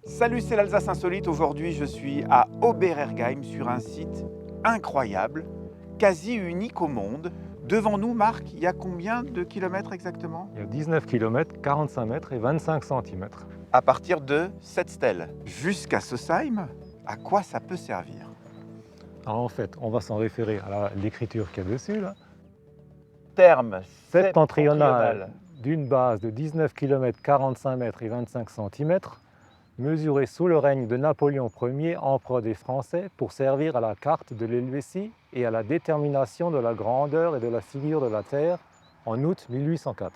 Salut, c'est l'Alsace Insolite. Aujourd'hui, je suis à Oberergheim sur un site incroyable, quasi unique au monde. Devant nous, Marc, il y a combien de kilomètres exactement? Il y a 19 km, 45 mètres et 25 cm. À partir de cette stèle jusqu'à Sosheim, à quoi ça peut servir? Alors en fait, on va s'en référer à l'écriture qu'il y a dessus. Là. Terme Septentrional d'une base de 19 km, 45 mètres et 25 cm, mesurée sous le règne de Napoléon Ier, empereur des Français, pour servir à la carte de l'Helvétie et à la détermination de la grandeur et de la figure de la Terre en août 1804.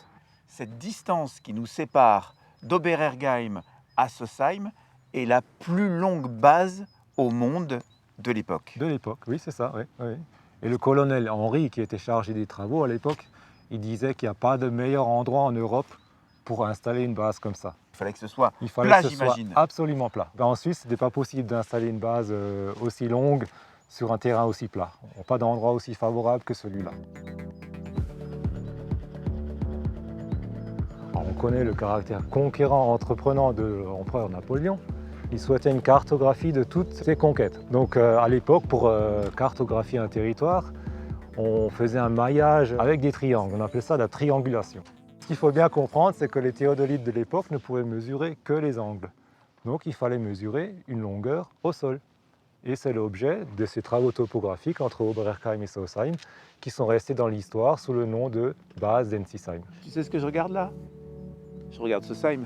Cette distance qui nous sépare d'Oberergheim à Sosheim est la plus longue base au monde de l'époque. De l'époque, oui, c'est ça. Oui, oui. Et le colonel Henry, qui était chargé des travaux à l'époque, il disait qu'il n'y a pas de meilleur endroit en Europe pour installer une base comme ça. Il fallait que ce soit Il fallait plat, que ce soit j'imagine. absolument plat. En Suisse, ce n'était pas possible d'installer une base aussi longue sur un terrain aussi plat. Pas d'endroit aussi favorable que celui-là. On connaît le caractère conquérant, entreprenant de l'empereur Napoléon. Il souhaitait une cartographie de toutes ses conquêtes. Donc à l'époque, pour cartographier un territoire, on faisait un maillage avec des triangles. On appelait ça la triangulation. Ce qu'il faut bien comprendre, c'est que les théodolites de l'époque ne pouvaient mesurer que les angles. Donc il fallait mesurer une longueur au sol. Et c'est l'objet de ces travaux topographiques entre Oberergheim et Sosheim qui sont restés dans l'histoire sous le nom de base d'Ensisheim. Tu sais ce que je regarde là? Je regarde Sosheim.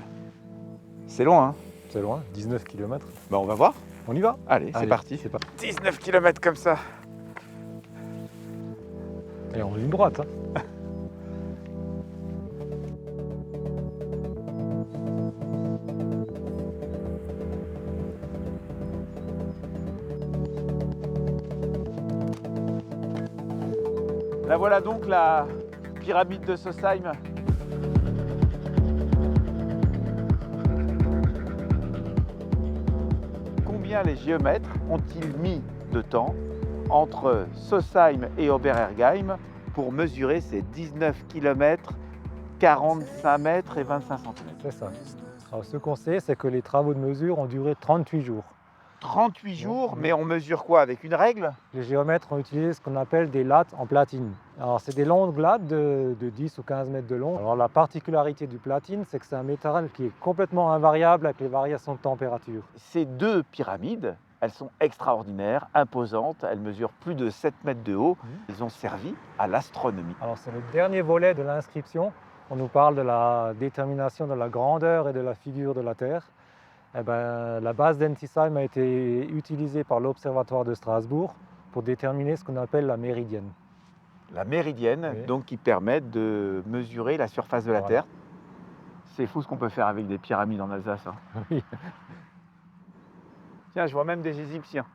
C'est loin, hein? C'est loin, 19 km. Bah on va voir. On y va? Allez, c'est parti. 19 km comme ça. Et en ligne droite. Hein. Là voilà donc la pyramide de Sosheim. Combien les géomètres ont-ils mis de temps entre Sosheim et Oberergheim pour mesurer ces 19 km, 45 mètres et 25 cm? C'est ça. Alors, ce qu'on sait, c'est que les travaux de mesure ont duré 38 jours. 38 jours, mais on mesure quoi? Avec une règle? Les géomètres ont utilisé ce qu'on appelle des lattes en platine. Alors, c'est des longues lattes de 10 ou 15 mètres de long. Alors, la particularité du platine, c'est que c'est un métal qui est complètement invariable avec les variations de température. Ces deux pyramides, elles sont extraordinaires, imposantes, elles mesurent plus de 7 mètres de haut. Elles ont servi à l'astronomie. Alors, c'est le dernier volet de l'inscription. On nous parle de la détermination de la grandeur et de la figure de la Terre. Eh ben, la base d'Ensisheim a été utilisée par l'Observatoire de Strasbourg pour déterminer ce qu'on appelle la méridienne. La méridienne, Oui. donc qui permet de mesurer la surface de la Voilà. Terre. C'est fou ce qu'on peut faire avec des pyramides en Alsace. Hein. Oui. Tiens, je vois même des Égyptiens.